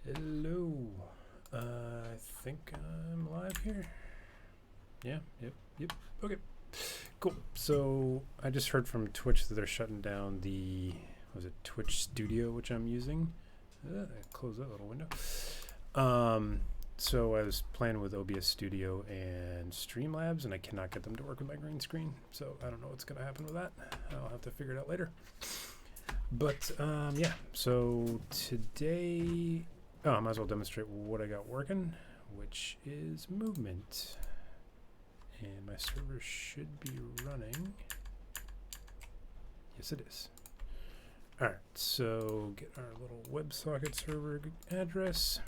Hello. I think I'm live here. Yeah, yep. Okay, cool. So I just heard from Twitch that they're shutting down the, was it Twitch Studio, which I'm using. Close that little window. So I was playing with OBS Studio and Streamlabs, and I cannot get them to work with my green screen. So I don't know what's going to happen with that. I'll have to figure it out later. But yeah, so today, I might as well demonstrate what I got working, which is movement. And my server should be running. Yes, it is. All right, so get our little WebSocket server address.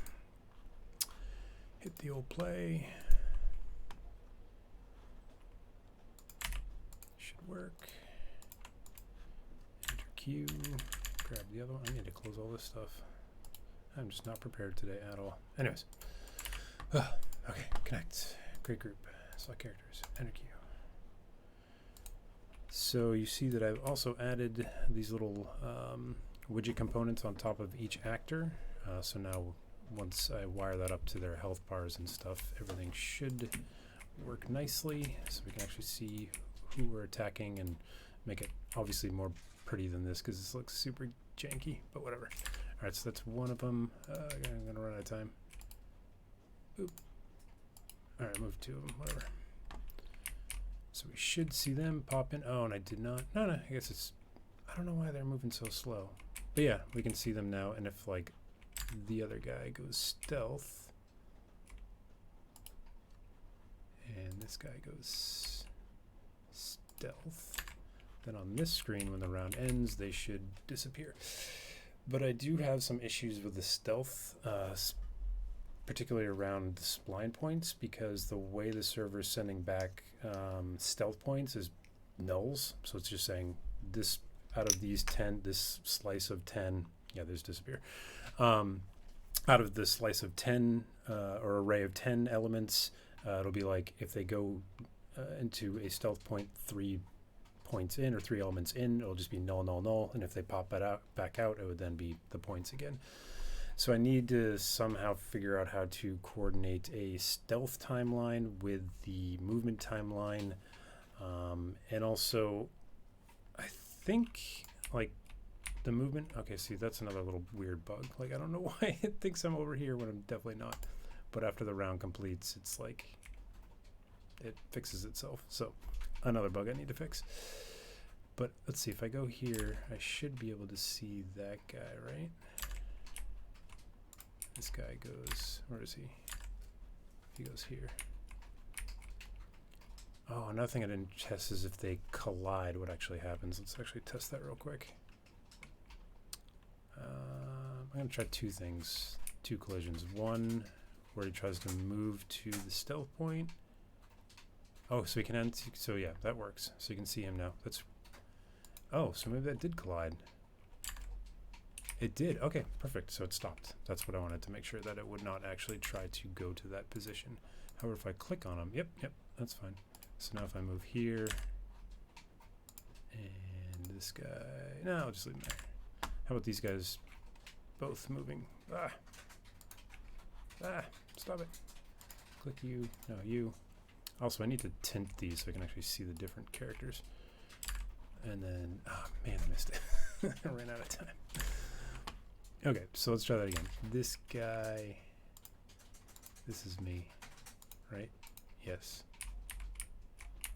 Hit the old play. Should work. Enter Q. Grab the other one. I need to close all this stuff. I'm just not prepared today at all. Anyways. Okay, connect. Create group. Select characters. Enter Q. So you see that I've also added these little widget components on top of each actor. So now once I wire that up to their health bars and stuff, everything should work nicely. So we can actually see who we're attacking and make it obviously more pretty than this because this looks super janky, but whatever. All right, so that's one of them. I'm gonna run out of time. Oop. All right, move two of them, whatever. So we should see them pop in. Oh, and I did not. No, I guess it's, I don't know why they're moving so slow. But yeah, we can see them now. And if like the other guy goes stealth, and this guy goes stealth, then on this screen, when the round ends, they should disappear. But I do have some issues with the stealth, particularly around the spline points, because the way the server is sending back stealth points is nulls. So it's just saying this out of these 10, this slice of 10, yeah, there's disappear. Out of the slice of 10 or array of 10 elements, it'll be like if they go into a stealth point 3 points in or 3 elements in, it'll just be null, null, null. And if they pop that out back out, it would then be the points again. So I need to somehow figure out how to coordinate a stealth timeline with the movement timeline. And also, I think like the movement, okay, see, that's another little weird bug. Like, I don't know why it thinks I'm over here when I'm definitely not. But after the round completes, it's like, it fixes itself. So another bug I need to fix. But let's see, if I go here, I should be able to see that guy, right? This guy goes, where is he? He goes here. Oh, another thing I didn't test is if they collide, what actually happens. Let's actually test that real quick. I'm going to try two things, two collisions. One, where he tries to move to the stealth point. Oh, so we can end, so yeah, that works. So you can see him now. That's, oh, so maybe that did collide. It did. Okay, perfect. So it stopped. That's what I wanted to make sure, that it would not actually try to go to that position. However, if I click on him, yep, that's fine. So now if I move here, and this guy, no, I'll just leave him there. How about these guys both moving? Stop it. Click you. No, you. Also, I need to tint these so I can actually see the different characters. And then, oh man, I missed it. I ran out of time. Okay, so let's try that again. This guy, this is me, right? Yes.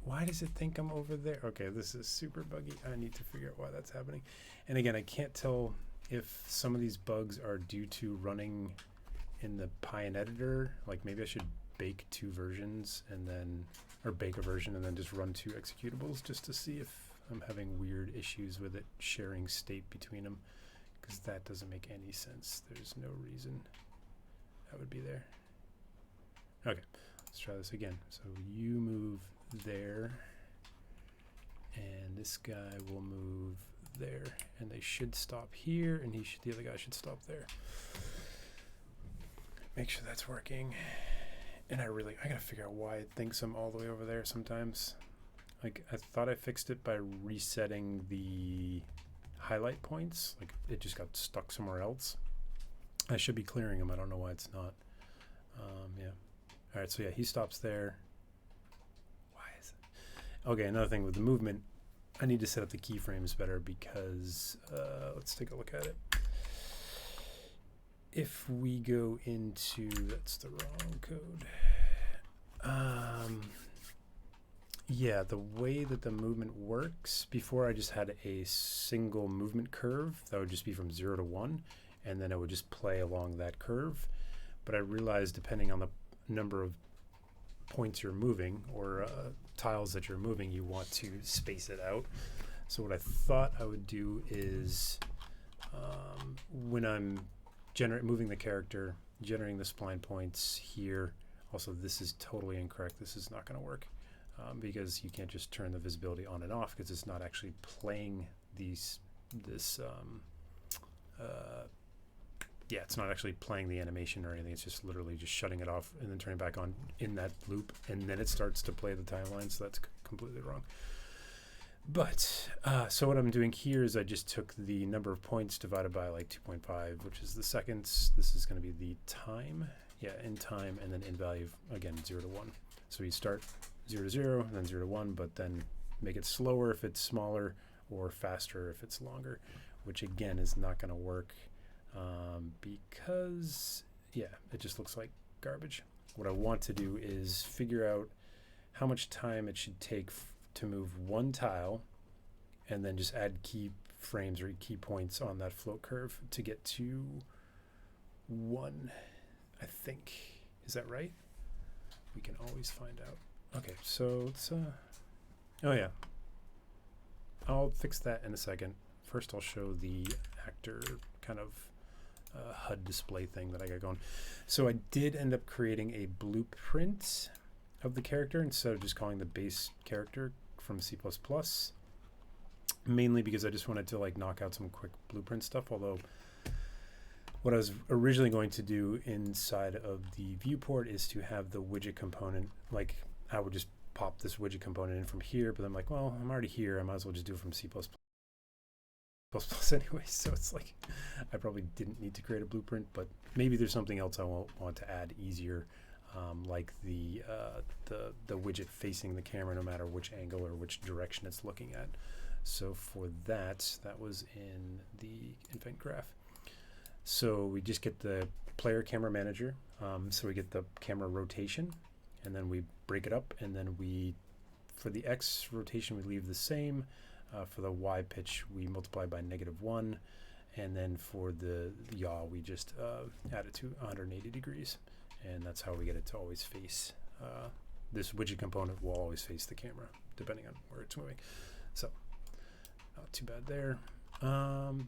Why does it think I'm over there? Okay, this is super buggy. I need to figure out why that's happening. And again, I can't tell if some of these bugs are due to running in the Pine editor. Like maybe I should bake two versions and then, or bake a version and then just run two executables just to see if I'm having weird issues with it sharing state between them. Because that doesn't make any sense. There's no reason that would be there. Okay, let's try this again. So you move there, and this guy will move there, and they should stop here, and the other guy should stop there. Make sure that's working. And I gotta figure out why it thinks I'm all the way over there sometimes. Like, I thought I fixed it by resetting the highlight points. Like, it just got stuck somewhere else. I should be clearing him. I don't know why it's not. Yeah. All right, so yeah, he stops there. Why is it? Okay, another thing with the movement, I need to set up the keyframes better because let's take a look at it. If we go into, that's the wrong code. Yeah, the way that the movement works, before I just had a single movement curve that would just be from 0 to 1, and then it would just play along that curve. But I realized depending on the number of points you're moving or tiles that you're moving, you want to space it out. So what I thought I would do is when I'm moving the character, generating the spline points here. Also, this is totally incorrect. This is not going to work because you can't just turn the visibility on and off because it's not actually playing it's not actually playing the animation or anything. It's just literally just shutting it off and then turning back on in that loop, and then it starts to play the timeline. So that's completely wrong. But so what I'm doing here is I just took the number of points divided by like 2.5, which is the seconds. This is going to be the time. Yeah, in time, and then in value, again, 0 to 1. So you start 0 to 0, and then 0 to 1, but then make it slower if it's smaller or faster if it's longer, which again is not going to work because, yeah, it just looks like garbage. What I want to do is figure out how much time it should take to move one tile and then just add key frames or key points on that float curve to get to 1. I think. Is that right? We can always find out. Okay, so let's oh yeah. I'll fix that in a second. First I'll show the actor kind of HUD display thing that I got going. So I did end up creating a blueprint of the character instead of just calling the base character from C++, mainly because I just wanted to like knock out some quick blueprint stuff, although what I was originally going to do inside of the viewport is to have the widget component, like I would just pop this widget component in from here, but I'm like, well, I'm already here. I might as well just do it from C++ anyway. So it's like, I probably didn't need to create a blueprint, but maybe there's something else I want to add easier, like the widget facing the camera no matter which angle or which direction it's looking at. So for that was in the event graph. So we just get the player camera manager. So we get the camera rotation, and then we break it up, and then for the X rotation, we leave the same. For the Y pitch, we multiply by -1, and then for the yaw, we just add it to 180 degrees, and that's how we get it to always face. This widget component will always face the camera, depending on where it's moving. So, not too bad there.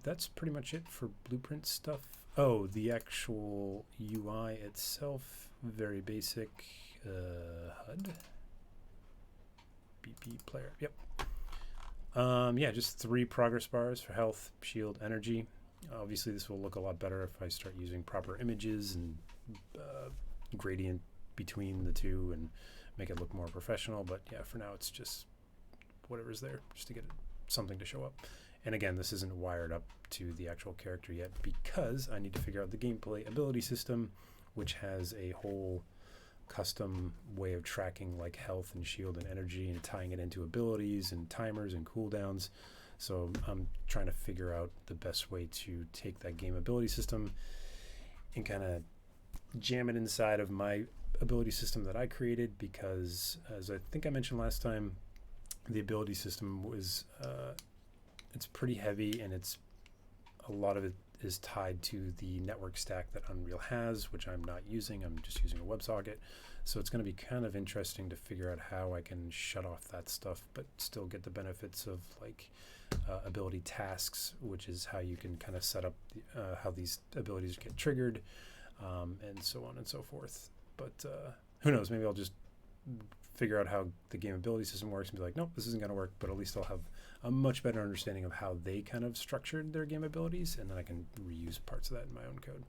That's pretty much it for blueprint stuff. Oh, the actual UI itself, very basic. HUD. BP player. Yep. Yeah, just 3 progress bars for health, shield, energy. Obviously, this will look a lot better if I start using proper images and gradient between the two and make it look more professional. But yeah, for now, it's just whatever's there, just to get something to show up. And again, this isn't wired up to the actual character yet because I need to figure out the gameplay ability system, which has a whole custom way of tracking like health and shield and energy and tying it into abilities and timers and cooldowns. So I'm trying to figure out the best way to take that game ability system and kind of jam it inside of my ability system that I created, because as I think I mentioned last time, the ability system was it's pretty heavy, and a lot of it is tied to the network stack that Unreal has, which I'm not using. I'm just using a WebSocket. So it's going to be kind of interesting to figure out how I can shut off that stuff, but still get the benefits of like ability tasks, which is how you can kind of set up how these abilities get triggered, and so on and so forth. But who knows? Maybe I'll just figure out how the game ability system works and be like, nope, this isn't going to work, but at least I'll have a much better understanding of how they kind of structured their game abilities, and then I can reuse parts of that in my own code.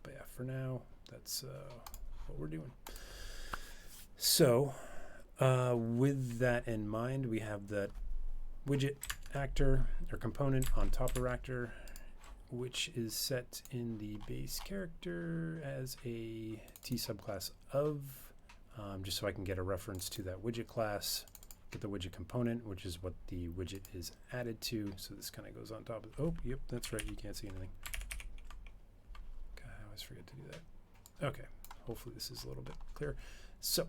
But yeah, for now, that's what we're doing. So with that in mind, we have that widget actor or component on top of actor. which is set in the base character as a T subclass of, just so I can get a reference to that widget class, get the widget component, which is what the widget is added to. So this kind of goes on top of, oh, yep, that's right, you can't see anything. God, I always forget to do that. Okay, hopefully this is a little bit clearer. So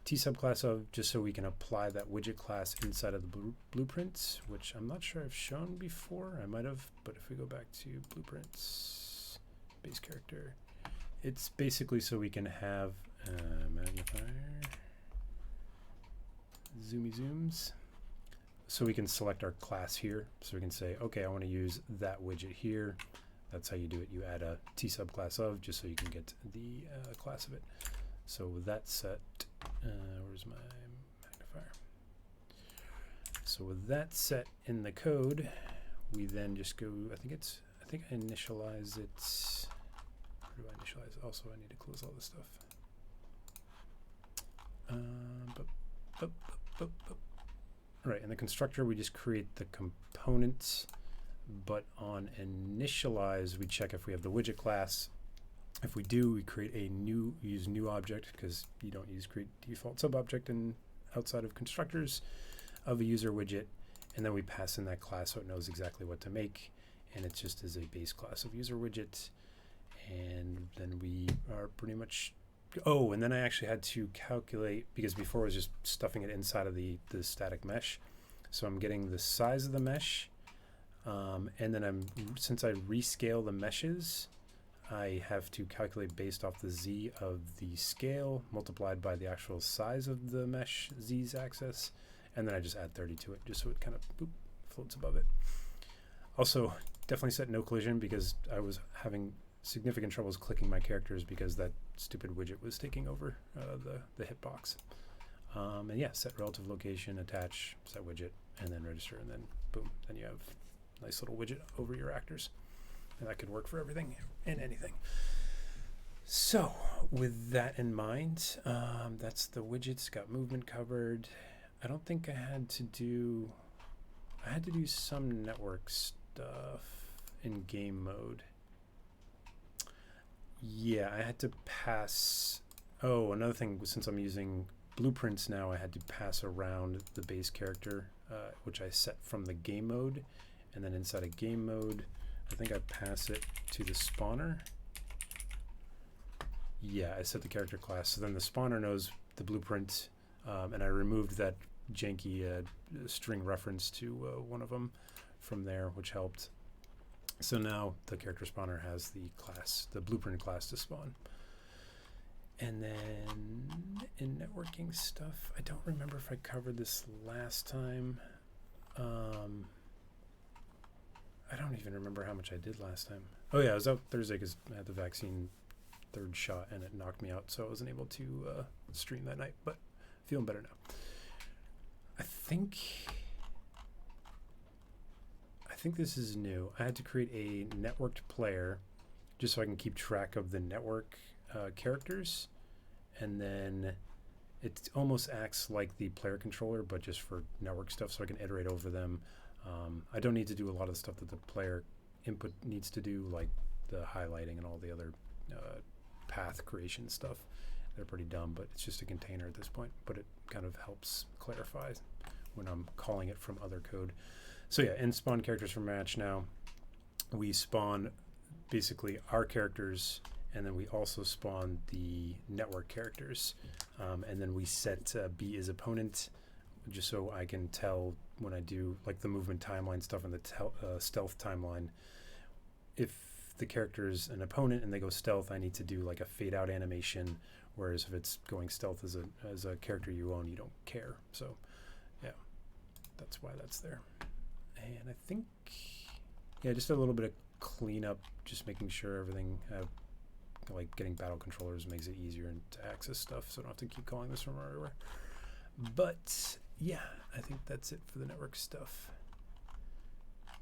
T subclass of, just so we can apply that widget class inside of the blueprints, which I'm not sure I've shown before. I might have, but if we go back to blueprints, base character, it's basically so we can have magnifier, zoomy zooms, so we can select our class here. So we can say, okay, I want to use that widget here. That's how you do it. You add a T subclass of, just so you can get the class of it. So with that set, where's my magnifier? So with that set in the code, we then just go, I think I initialize it. Where do I initialize? Also, I need to close all this stuff. Right, in the constructor, we just create the components, but on initialize, we check if we have the widget class. If we do, we create a new, use new object, because you don't use create default subobject in outside of constructors of a user widget, and then we pass in that class so it knows exactly what to make, and it just is a base class of user widget. And then we are pretty much, oh, and then I actually had to calculate, because before I was just stuffing it inside of the static mesh. So I'm getting the size of the mesh, and then since I rescale the meshes, I have to calculate based off the z of the scale multiplied by the actual size of the mesh z's axis, and then I just add 30 to it just so it kind of floats above it. Also, definitely set no collision, because I was having significant troubles clicking my characters because that stupid widget was taking over the hitbox. And yeah, set relative location, attach, set widget, and then register, and then boom, then you have a nice little widget over your actors. And that could work for everything and anything. So with that in mind, that's the widgets, got movement covered. I don't think I had to do some network stuff in game mode. Yeah, I had to pass, oh, another thing, since I'm using blueprints now, I had to pass around the base character, which I set from the game mode, and then inside of game mode, I think I pass it to the spawner. Yeah, I set the character class, so then the spawner knows the blueprint, and I removed that janky string reference to one of them from there, which helped. So now the character spawner has the class, the blueprint class to spawn. And then in networking stuff, I don't remember if I covered this last time. I don't even remember how much I did last time. Oh yeah, I was out Thursday because I had the vaccine third shot and it knocked me out, so I wasn't able to stream that night, but feeling better now. I think this is new. I had to create a networked player just so I can keep track of the network characters, and then it almost acts like the player controller, but just for network stuff, so I can iterate over them. I don't need to do a lot of the stuff that the player input needs to do, like the highlighting and all the other path creation stuff. They're pretty dumb, but it's just a container at this point, but it kind of helps clarify when I'm calling it from other code. So yeah, in spawn characters from match now, we spawn basically our characters, and then we also spawn the network characters, and then we set B as opponent, just so I can tell when I do like the movement timeline stuff and the stealth timeline. If the character is an opponent and they go stealth, I need to do like a fade out animation, whereas if it's going stealth as a character you own, you don't care. So yeah, that's why that's there. And I think, yeah, just a little bit of cleanup, just making sure everything, like getting battle controllers makes it easier to access stuff, so I don't have to keep calling this from everywhere. But yeah, I think that's it for the network stuff.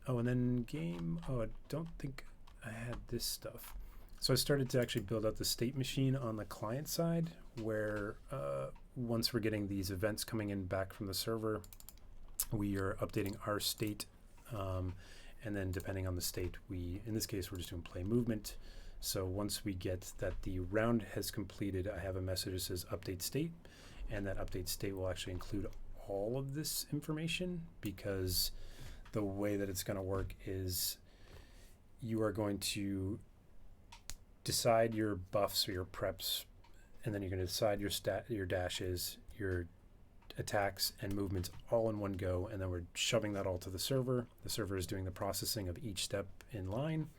Oh, and then game, oh, I don't think I had this stuff. So I started to actually build out the state machine on the client side, where once we're getting these events coming in back from the server, we are updating our state, and and then depending on the state, in this case, we're just doing play movement. So once we get that the round has completed, I have a message that says update state, and that update state will actually include all of this information, because the way that it's going to work is you are going to decide your buffs or your preps, and then you're going to decide your dashes, your attacks and movements all in one go, and then we're shoving that all to the server. The server is doing the processing of each step in line,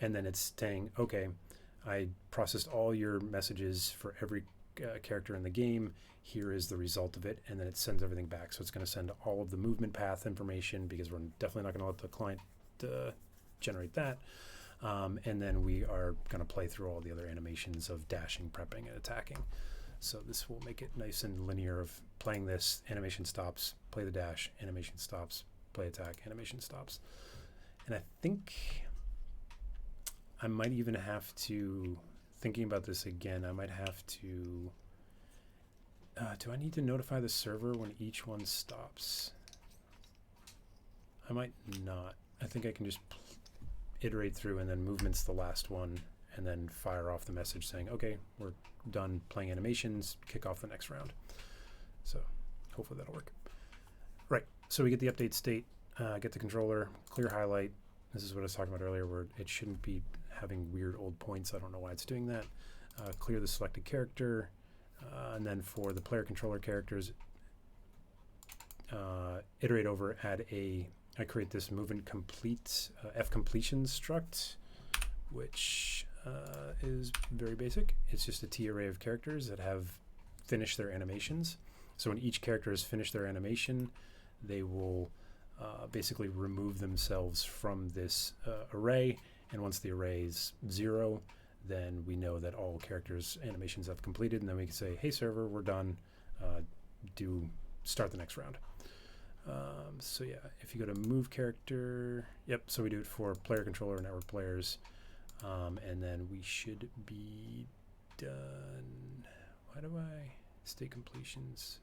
and then it's saying, okay, I processed all your messages for every character in the game. Here is the result of it, and then it sends everything back. So it's going to send all of the movement path information, because we're definitely not going to let the client generate that. And then we are going to play through all the other animations of dashing, prepping, and attacking. So this will make it nice and linear of playing this, animation stops, play the dash, animation stops, play attack, animation stops. And I think I might even have to, thinking about this again, I might have to, do I need to notify the server when each one stops? I might not. I think I can just iterate through, and then movement's the last one, and then fire off the message saying, okay, we're done playing animations, kick off the next round. So hopefully that'll work. Right, so we get the update state, get the controller, clear highlight. This is what I was talking about earlier, where it shouldn't be having weird old points. I don't know why it's doing that. Clear the selected character, and then for the player controller characters, iterate over, I create this movement complete, F completion struct, which is very basic. It's just a T array of characters that have finished their animations. So when each character has finished their animation, they will basically remove themselves from this array. And once the array is 0, then we know that all characters' animations have completed. And then we can say, hey, server, we're done. Start the next round. So yeah, if you go to move character, yep, so we do it for player controller network players. And then we should be done. Why do I state completions?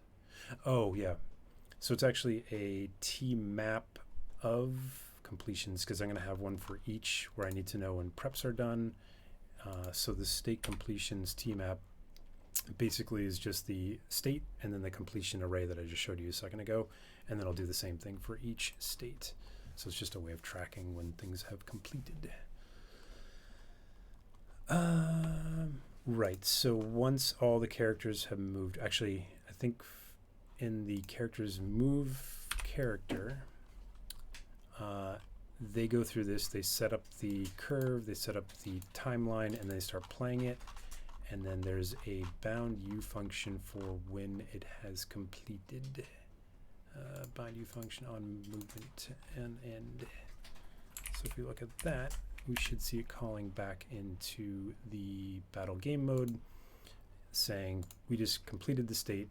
Oh yeah, so it's actually a T map of completions, because I'm going to have one for each where I need to know when preps are done. So the state completions T map basically is just the state and then the completion array that I just showed you a second ago, and then I'll do the same thing for each state. So it's just a way of tracking when things have completed. Right, so once all the characters have moved, actually, I think in the characters move character, they go through this, they set up the curve, they set up the timeline, and they start playing it. And then there's a bound U function for when it has completed. Bind U function on movement and end. So if we look at that, we should see it calling back into the battle game mode, saying we just completed the state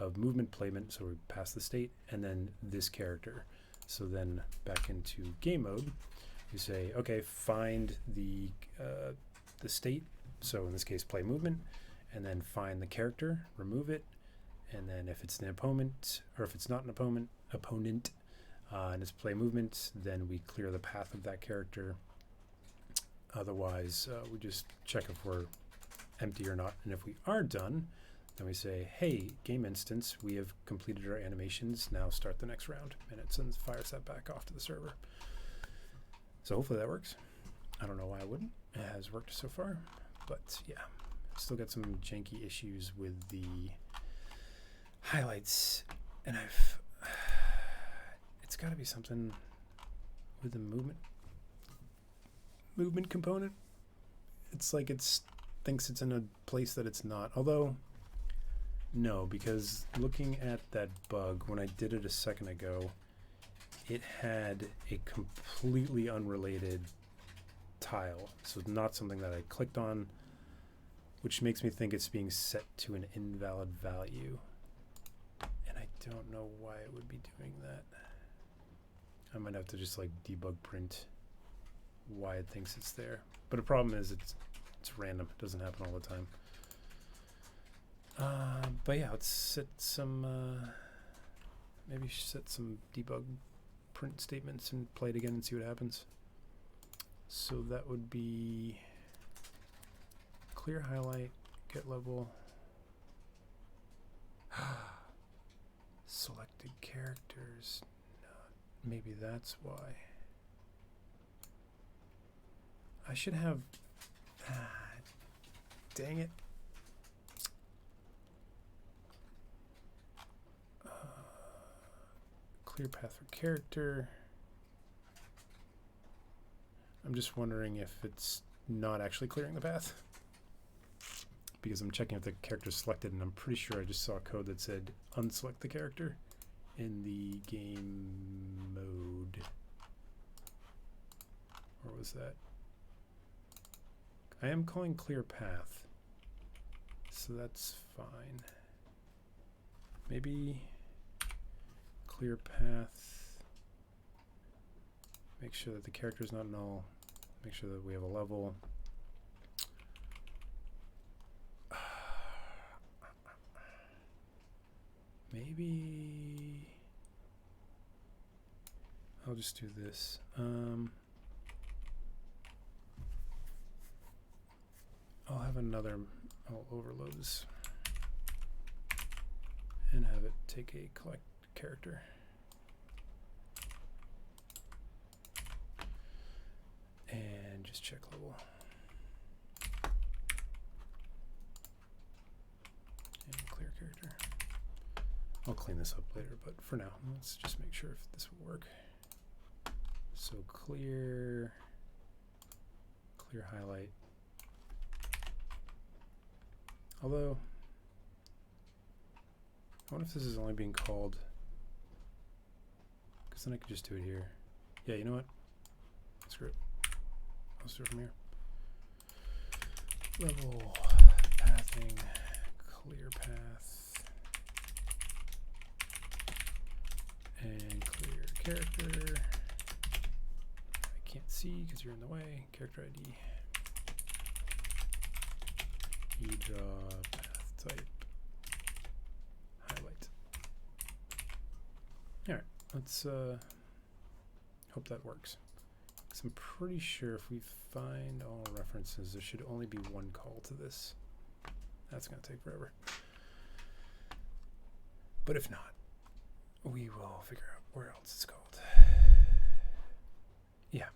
of movement playment, so we passed the state, and then this character. So then back into game mode, we say, okay, find the state. So in this case, play movement, and then find the character, remove it, and then if it's an opponent, or if it's not an opponent, and it's play movement, then we clear the path of that character. Otherwise, we just check if we're empty or not, and if we are done, then we say, hey, game instance, we have completed our animations, now start the next round, and it fires that back off to the server. So hopefully that works. I don't know why it wouldn't. It has worked so far. But yeah, still got some janky issues with the highlights, and it's got to be something with the movement component. It's like thinks it's in a place that it's not. Although, no, because looking at that bug, when I did it a second ago, it had a completely unrelated tile, so not something that I clicked on, which makes me think it's being set to an invalid value, and I don't know why it would be doing that. I might have to just like debug print why it thinks it's there, but the problem is it's random. It doesn't happen all the time. But yeah, let's set some maybe set some debug print statements and play it again and see what happens. So that would be clear highlight, get level, selected characters. Maybe that's why. I should have, dang it. Clear path for character. I'm just wondering if it's not actually clearing the path, because I'm checking if the character is selected, and I'm pretty sure I just saw code that said unselect the character in the game mode. Or was that? I am calling clear path, so that's fine. Maybe clear path, make sure that the character is not null, make sure that we have a level. Maybe I'll just do this. I'll have another, I'll overload this and have it take a collect character. And just check level. And clear character. I'll clean this up later, but for now, let's just make sure if this will work. So clear highlight. Although, I wonder if this is only being called, because then I could just do it here. Yeah, you know what? Screw it. I'll do it from here. Level, pathing, clear path, and clear character. I can't see because you're in the way. Character ID. Draw path type. Highlight. Alright, let's hope that works. Because I'm pretty sure if we find all references, there should only be one call to this. That's going to take forever. But if not, we will figure out where else it's called. Yeah.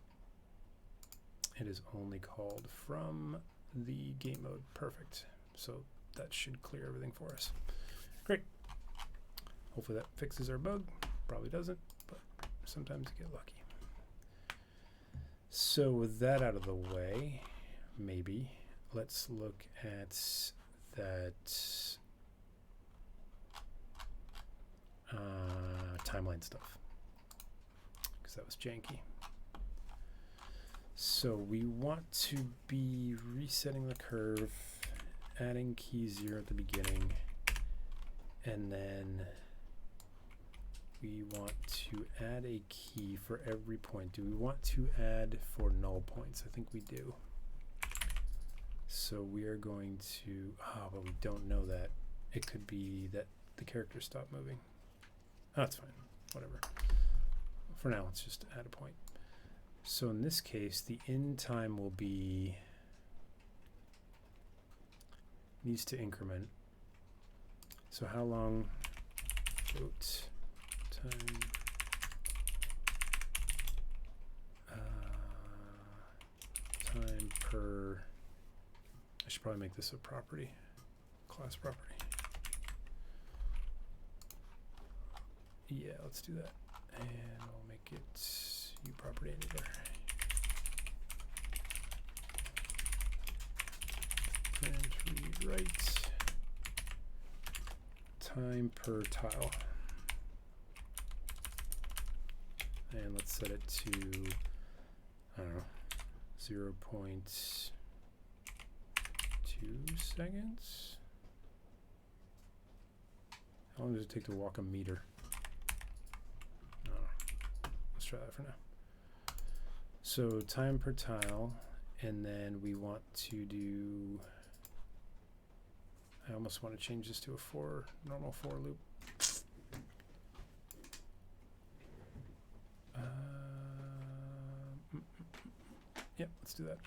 It is only called from the game mode. Perfect. So that should clear everything for us. Great. Hopefully that fixes our bug. Probably doesn't, but sometimes you get lucky. So with that out of the way, maybe let's look at that timeline stuff, because that was janky. So we want to be resetting the curve, adding key 0 at the beginning, and then we want to add a key for every point. Do we want to add for null points? I think we do. So we are going to, but we don't know that. It could be that the character stopped moving. Oh, that's fine, whatever. For now, let's just add a point. So in this case, the end time will be, needs to increment. So how long, float time, time per, I should probably make this a property, class property. Yeah, let's do that. And we'll make it uProperty anywhere. Print, read, write. Time per tile. And let's set it to, I don't know, 0.2 seconds. How long does it take to walk a meter? Let's try that for now. So time per tile, and then we want to do, I almost want to change this to a normal for loop. let's do that.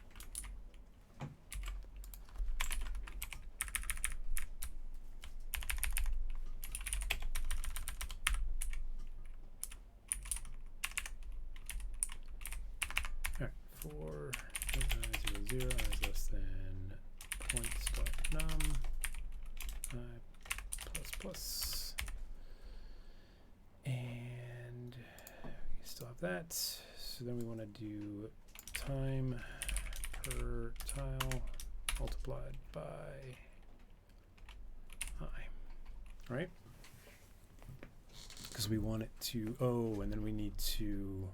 All right, for I 0, 0 is less than points.num I plus plus, and we still have that. So then we want to do time per tile multiplied by I, right? Because we want it to, oh, and then we need to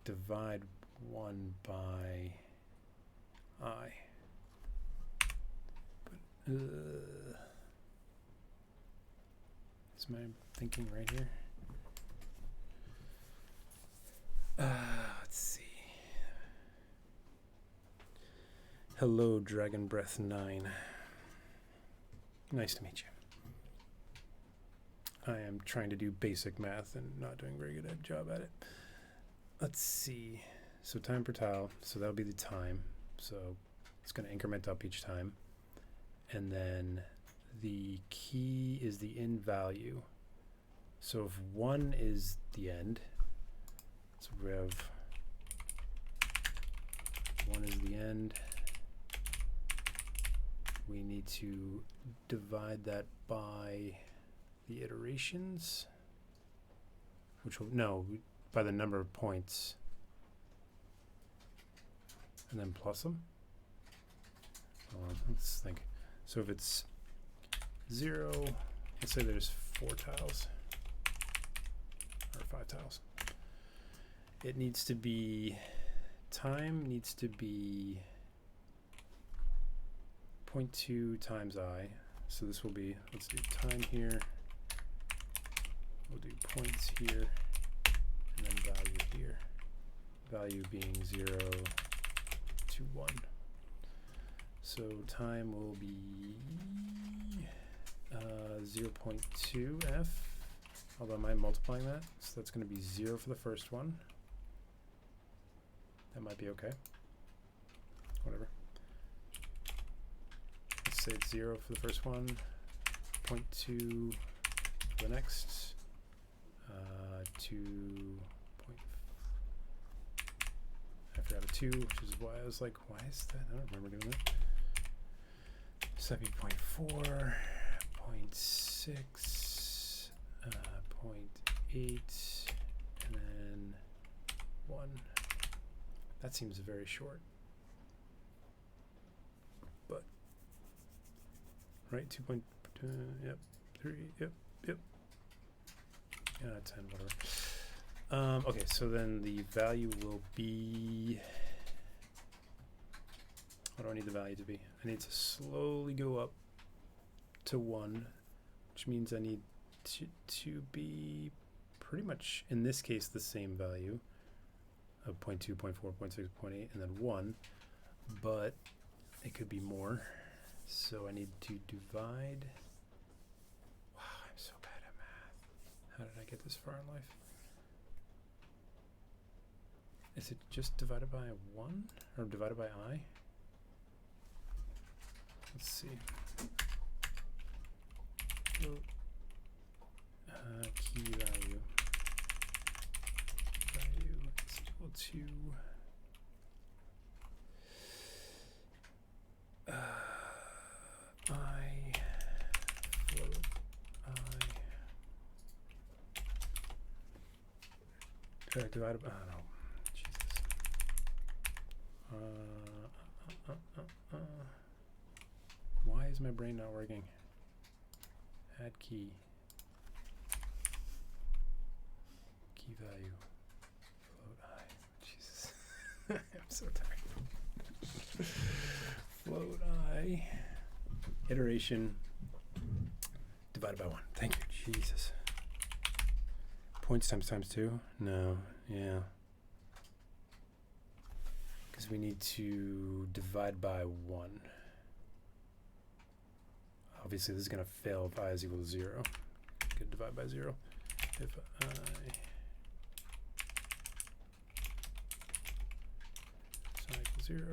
divide 1 by I. But, is my thinking right here? Let's see. Hello, Dragon Breath 9. Nice to meet you. I am trying to do basic math and not doing a very good job at it. Let's see. So time per tile, so that'll be the time. So it's going to increment up each time. And then the key is the in value. So if 1 is the end, so we have 1 is the end, we need to divide that by the iterations, which will, no, by the number of points, and then plus them. Let's think. So if it's 0, let's say there's 4 tiles, or 5 tiles. It needs to be, time needs to be 0.2 times I. So this will be, let's do time here. We'll do points here, and then value here. Value being 0 to 1. So time will be 0.2 f, although am I multiplying that? So that's going to be 0 for the first one. That might be okay. Whatever. Let's say it's 0 for the first one, 0.2 for the next, 2. I forgot a 2, which is why I was like, why is that? I don't remember doing that. So that'd be 0.4, 0.6, 0.8, and then 1. That seems very short. But, right, 2. Yep, 3, yep. 10, whatever. Okay, so then the value will be, what do I need the value to be? I need to slowly go up to 1, which means I need to be pretty much, in this case, the same value of 0.2, 0.4, 0.6, 0.8, and then 1, but it could be more. So I need to divide. Wow, I'm so bad at math. How did I get this far in life? Is it just divided by 1 or divided by I? Let's see. Key value. Value is equal to I float I. Divided by, oh no. Why is my brain not working? Add key. Key value. Float I. Jesus. I'm so tired. Float I. Iteration. Divided by 1. Thank you. Jesus. Points times 2? No. Yeah. Because we need to divide by 1. Obviously, this is going to fail if I is equal to 0. Could divide by 0. If I 0.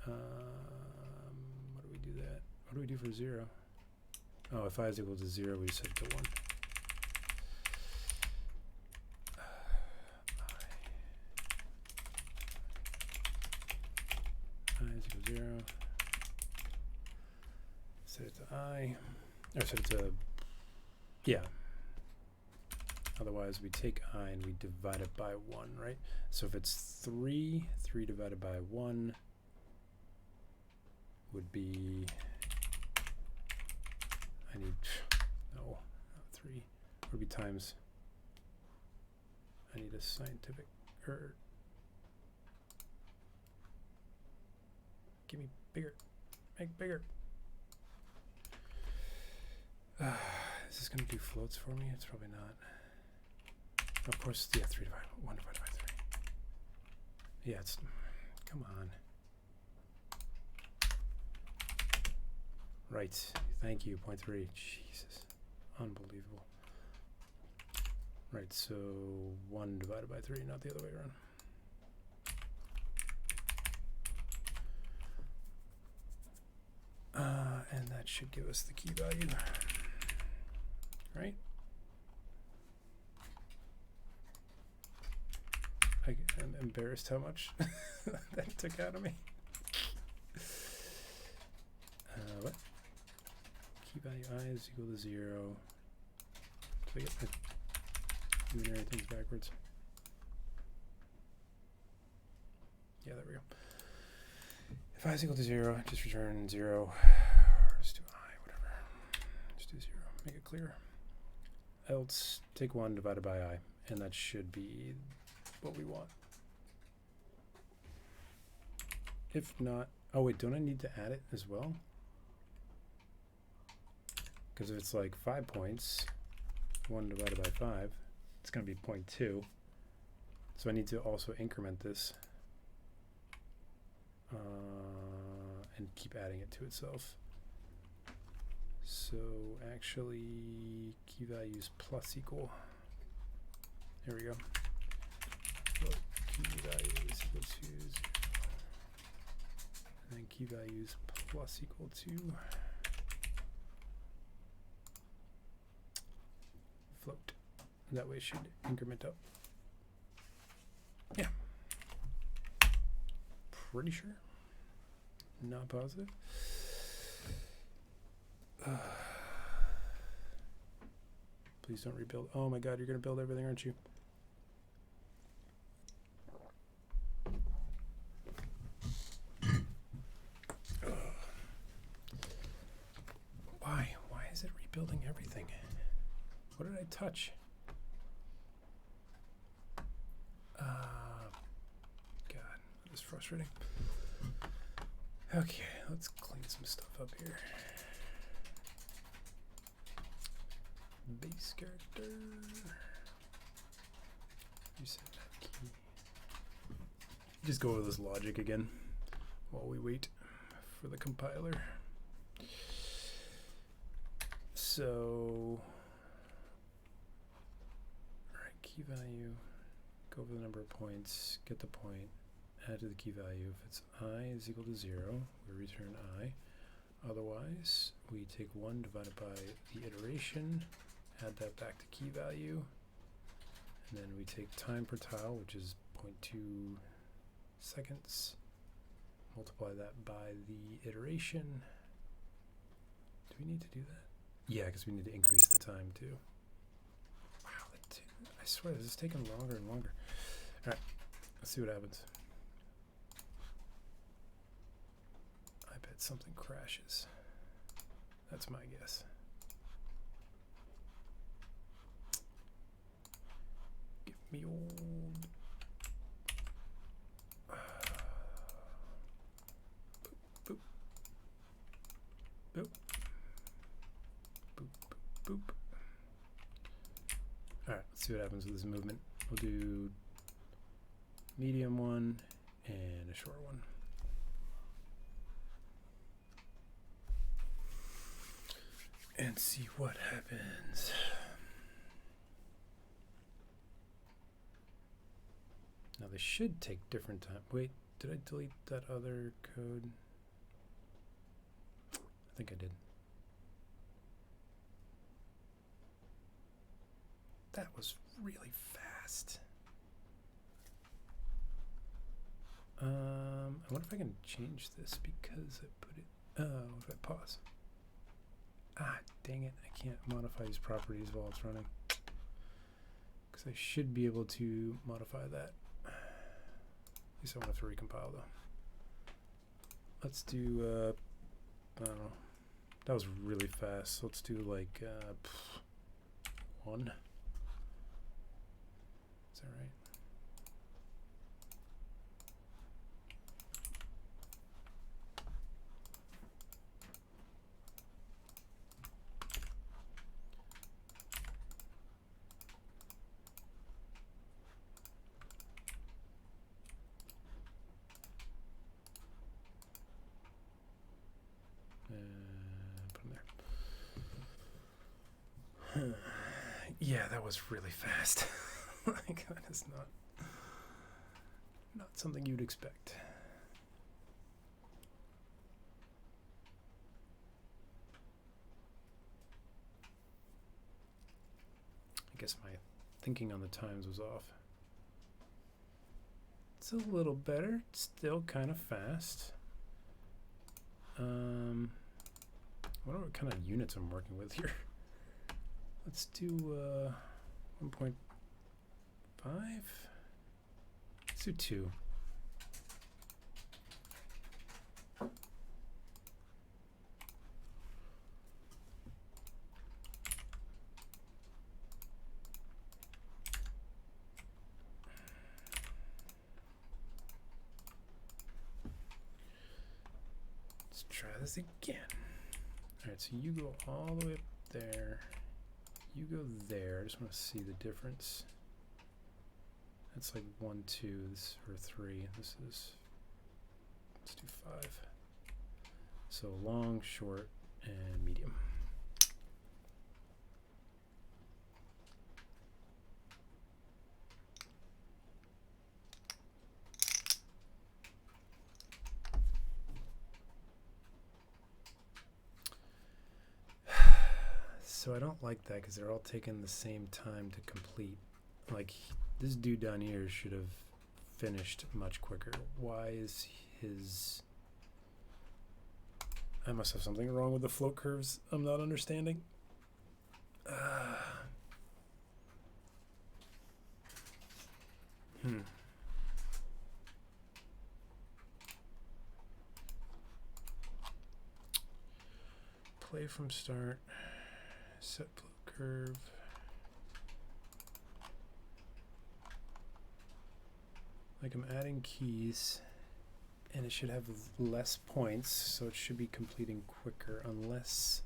What do we do that? What do we do for 0? Oh, if I is equal to 0, we set it to 1. I is equal to 0. Set it to I. Or set it to, yeah. Otherwise, we take I and we divide it by 1, right? So if it's 3, 3 divided by 1 would be, I need, no, not 3, would be times, I need a scientific, give me bigger, make bigger. Is this going to do floats for me? It's probably not. Of course, yeah, 1 divided by 3. Yeah, it's, come on. Right, thank you, 0.3. Jesus, unbelievable. Right, so 1 divided by 3, not the other way around. And that should give us the key value, right? I'm embarrassed how much that took out of me. What? Key value I is equal to 0. So I get my unary things backwards. Yeah, there we go. If I is equal to 0, just return 0. Or just do I, whatever. Just do 0. Make it clear. Else, take 1 divided by I, and that should be what we want. If not, oh wait, don't I need to add it as well? Because if it's like 5 points, 1 divided by 5, it's going to be 0.2. So I need to also increment this and keep adding it to itself. So actually, key values plus equal. There we go. Key value is equal to 0. And then key values plus equal to float. That way it should increment up. Yeah. Pretty sure. Not positive. Please don't rebuild. Oh my god, you're going to build everything, aren't you? Why? Why is it rebuilding everything? What did I touch? God, that is frustrating. Okay, let's clean some stuff up here. Base character. Reset that key. Just go over this logic again while we wait for the compiler. So, alright, key value, go over the number of points, get the point, add to the key value. If it's I is equal to 0, we return I. Otherwise, we take 1 divided by the iteration, add that back to key value, and then we take time per tile, which is 0.2 seconds, multiply that by the iteration. Do we need to do that? Yeah, because we need to increase the time too. Wow, I swear this is taking longer and longer. All right, let's see what happens. I bet something crashes. That's my guess. Give me old. Boop, boop. Boop. Boop, boop, boop. Alright, let's see what happens with this movement. We'll do medium one and a short one. And see what happens. Now they should take different time. Wait, did I delete that other code? I think I did. That was really fast. I wonder if I can change this because I put it. Oh, if I pause. Ah, dang it! I can't modify these properties while it's running. Because I should be able to modify that. At least I won't have to recompile though. Let's do. I don't know. That was really fast. So let's do like 1. Is that right? Put them there. Yeah, that was really fast. Like, that is not something you'd expect. I guess my thinking on the times was off. It's a little better. It's still kind of fast. I wonder what kind of units I'm working with here. Let's do 1.5. Let's do 2. Let's try this again. All right, so you go all the way up there. You go there. I just want to see the difference. That's like 1, 2, this, or 3. This is, let's do 5. So long, short, and medium. So I don't like that because they're all taking the same time to complete. Like, this dude down here should have finished much quicker. Why is his... I must have something wrong with the float curves I'm not understanding. Play from start. Set float curve. Like, I'm adding keys and it should have less points, so it should be completing quicker unless...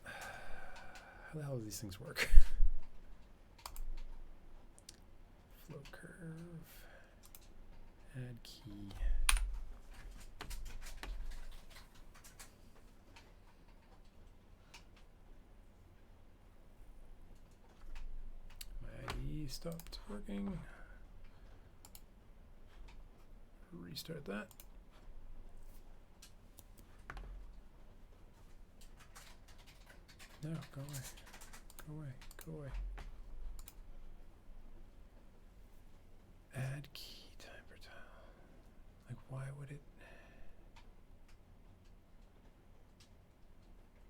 How the hell do these things work? Float curve. Add key. Stopped working. Restart that. No, go away. Go away. Go away. Add key time per tile. Like, why would it?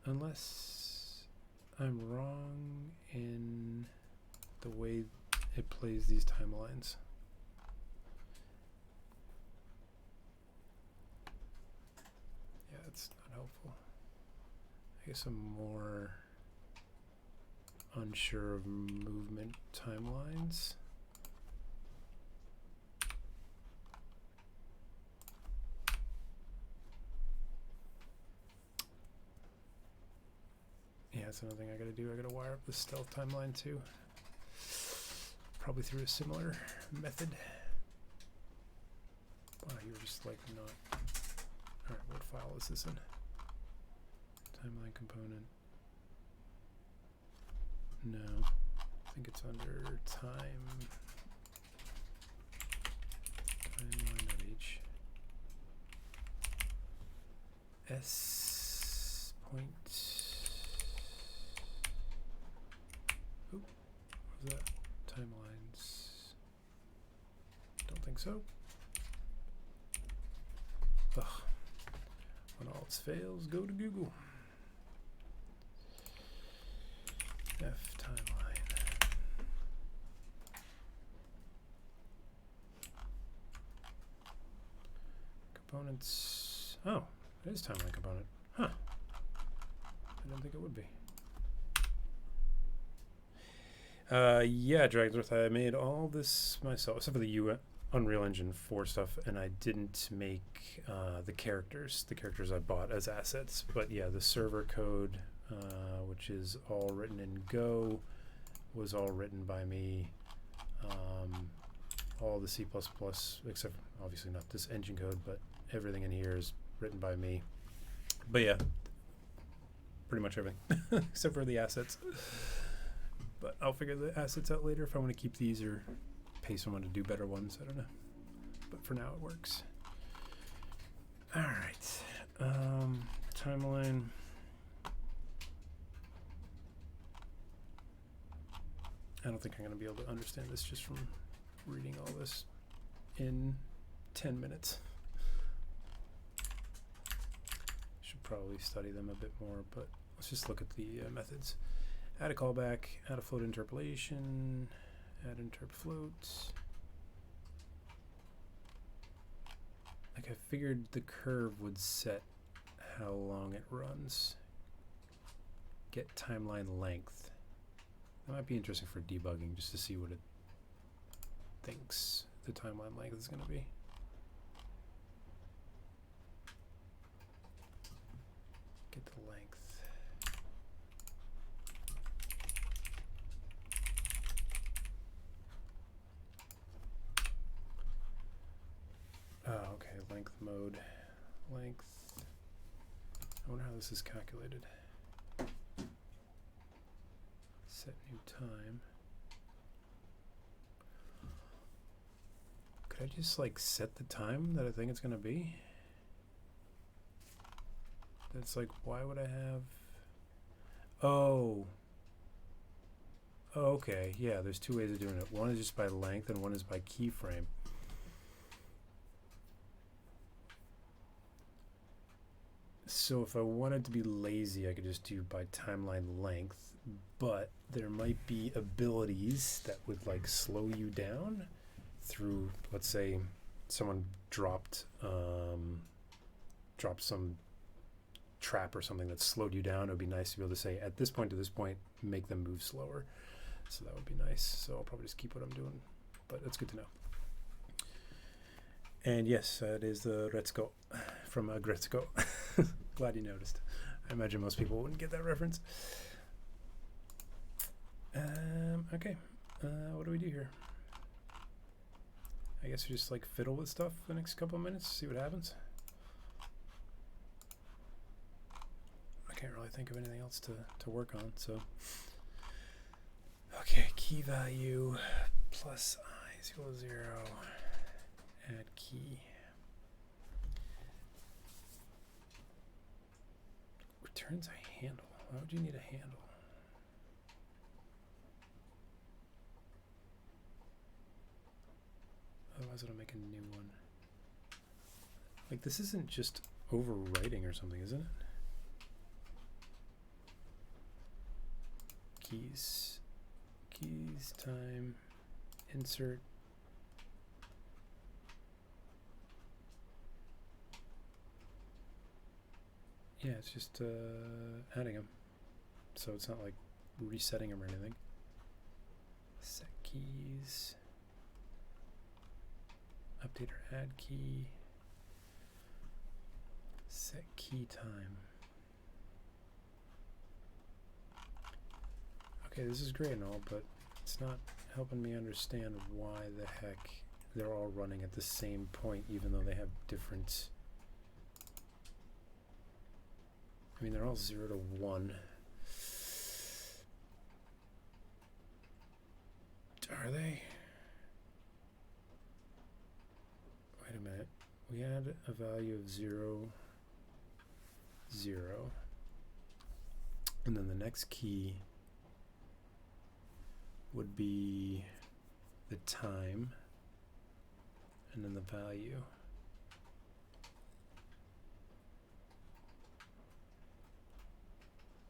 Unless I'm wrong in the way it plays these timelines. Yeah, that's not helpful. I guess I'm more unsure of movement timelines. Yeah, that's another thing I gotta do. I gotta wire up the stealth timeline too. Probably through a similar method. Wow, you were just like not... Alright, what file is this in? Timeline component. No. I think it's under timeline.h. S point. Oop, what was that? Timelines. Don't think so. Ugh. When all else fails, go to Google. F timeline. Components. Oh, it is timeline component. Huh. I didn't think it would be. Yeah, Dragonsworth, I made all this myself, except for the Unreal Engine 4 stuff, and I didn't make the characters I bought as assets. But yeah, the server code, which is all written in Go, was all written by me. All the C++, except obviously not this engine code, but everything in here is written by me. But yeah, pretty much everything, except for the assets. But I'll figure the assets out later if I want to keep these or pay someone to do better ones. I don't know. But for now, it works. All right. Timeline. I don't think I'm going to be able to understand this just from reading all this in 10 minutes. Should probably study them a bit more, but let's just look at the methods. Add a callback, add a float interpolation, add interp float. Like I figured the curve would set how long it runs. Get timeline length. That might be interesting for debugging, just to see what it thinks the timeline length is going to be. Get the length. Oh, okay, length mode. Length. I wonder how this is calculated. Set new time. Could I just like set the time that I think it's gonna be? That's like, why would I have? Oh. Okay, yeah, there's two ways of doing it. One is just by length and one is by keyframe. So if I wanted to be lazy, I could just do by timeline length, but there might be abilities that would like slow you down through, let's say someone dropped some trap or something that slowed you down. It would be nice to be able to say at this point to this point, make them move slower. So that would be nice. So I'll probably just keep what I'm doing, but it's good to know. And yes, that is the Retzko from Gretzko. Glad you noticed. I imagine most people wouldn't get that reference. Okay, what do we do here? I guess we just like fiddle with stuff for the next couple of minutes, see what happens. I can't really think of anything else to work on, so. Okay, key value plus I is equal to 0. Add key. Returns a handle. Why would you need a handle? Otherwise it'll make a new one. Like this isn't just overwriting or something, isn't it? Keys. Keys, time, insert. Yeah, it's just adding them. So it's not like resetting them or anything. Set keys. Update or add key. Set key time. Okay, this is great and all, but it's not helping me understand why the heck they're all running at the same point, even though they have different. I mean, they're all 0 to 1. Are they? Wait a minute. We had a value of 0, 0. And then the next key would be the time and then the value.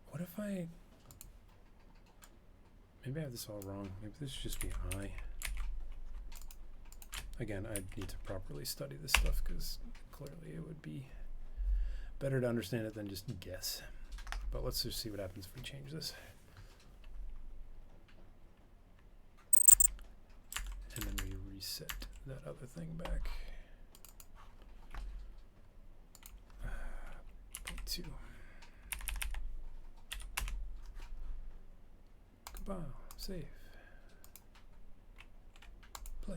What if I... Maybe I have this all wrong. Maybe this should just be I. Again, I need to properly study this stuff because clearly it would be better to understand it than just guess. But let's just see what happens if we change this. And then we reset that other thing back. 0.2. Goodbye. Save. Play.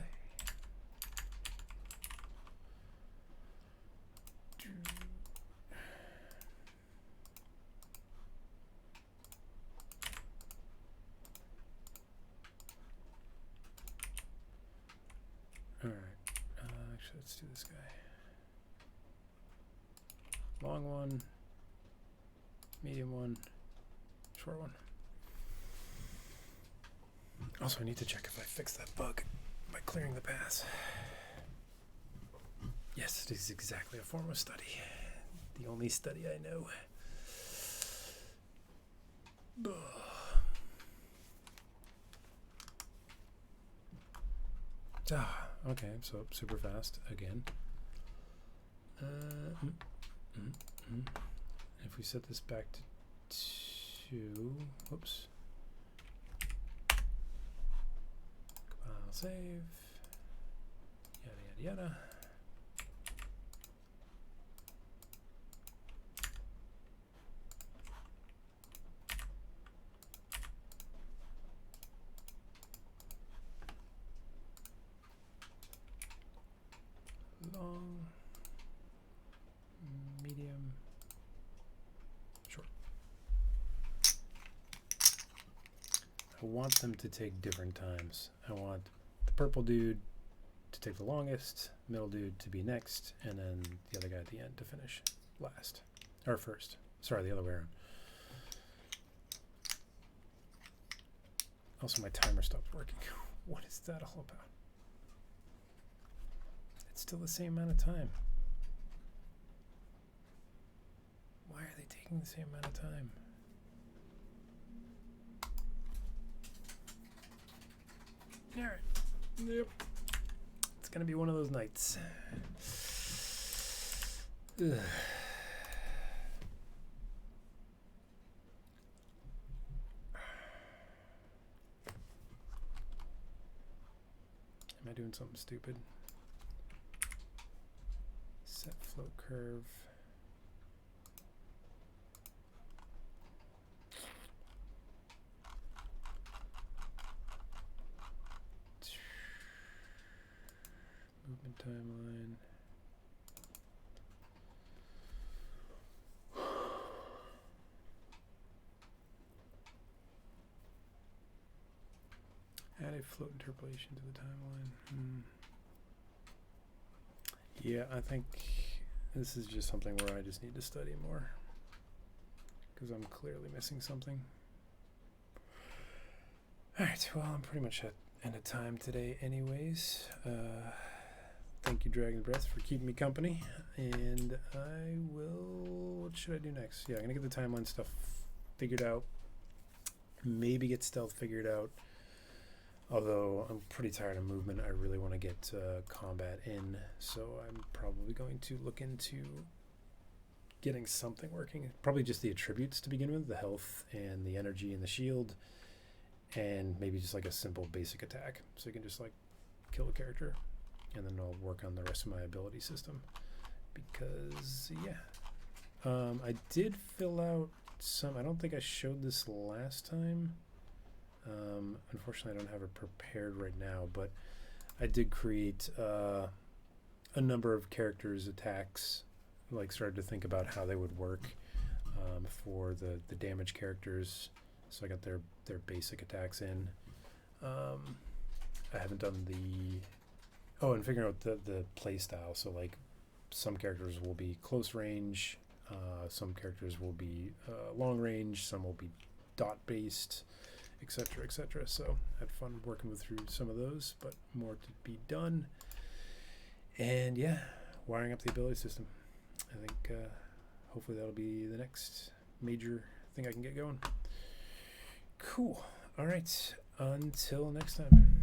Alright, actually let's do this guy. Long one, medium one, short one. Also, I need to check if I fixed that bug by clearing the paths. Yes, it is exactly a form of study. The only study I know. Ah, okay, so super fast again. If we set this back to 2, whoops. Compile, save. Yada, yada, yada. Long, medium, short. I want them to take different times. I want the purple dude to take the longest, middle dude to be next, and then the other guy at the end to finish last. Or first. Sorry, the other way around. Also, my timer stopped working. What is that all about? It's still the same amount of time. Why are they taking the same amount of time? Alright. Yep. It's gonna be one of those nights. Ugh. Am I doing something stupid? Set float curve. Movement timeline. Add a float interpolation to the timeline. Yeah, I think this is just something where I just need to study more because I'm clearly missing something. Alright, well, I'm pretty much at end of time today anyways. Thank you, Dragon Breath, for keeping me company. And I will... What should I do next? Yeah, I'm going to get the timeline stuff figured out. Maybe get stealth figured out. Although I'm pretty tired of movement, I really want to get combat in. So I'm probably going to look into getting something working. Probably just the attributes to begin with, the health and the energy and the shield. And maybe just like a simple basic attack. So you can just like kill a character. And then I'll work on the rest of my ability system. Because, yeah. I did fill out some... I don't think I showed this last time. Unfortunately, I don't have it prepared right now. But I did create a number of characters' attacks. Like, started to think about how they would work for the damage characters. So I got their basic attacks in. I haven't done the and figuring out the play style. So like some characters will be close range, some characters will be long range, some will be dot based, etc., etc. So I had fun working through some of those, but more to be done. And yeah, wiring up the ability system. I think hopefully that'll be the next major thing I can get going. Cool. All right. Until next time.